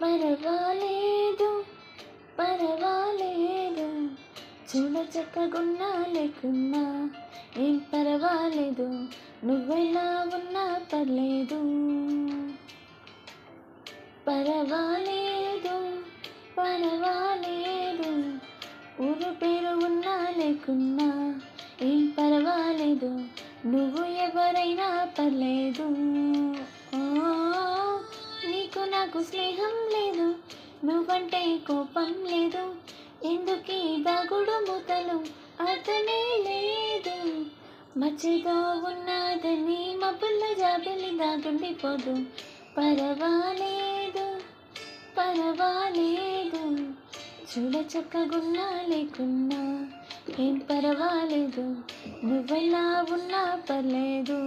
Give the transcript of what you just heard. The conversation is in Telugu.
పరవాలేదు పరవాలేదు, చూడ చక్కగున్నా లేకున్నా ఏం పరవాలేదు, నువ్వెలా ఉన్నా పర్లేదు. పరవాలేదు పరవాలేదు, ఊరు పేరు ఉన్నా లేకున్నా ఏం పర్వాలేదు, నువ్వు ఎవరైనా పర్లేదు. నీకు నాకు స్నేహం లేదు, నువ్వంటే కోపం లేదు, ఎందుకీ దాగుడు మూతలు అర్థమే లేదు. మధ్యలో ఉన్నదని మబ్బుల్లో జాబిలి దాగుండిపోదు. పరవాలేదు పరవాలేదు, చూడ చక్కగున్నా లేకున్నా ఏం పర్వాలేదు, నువ్వెలా ఉన్నా పర్లేదు.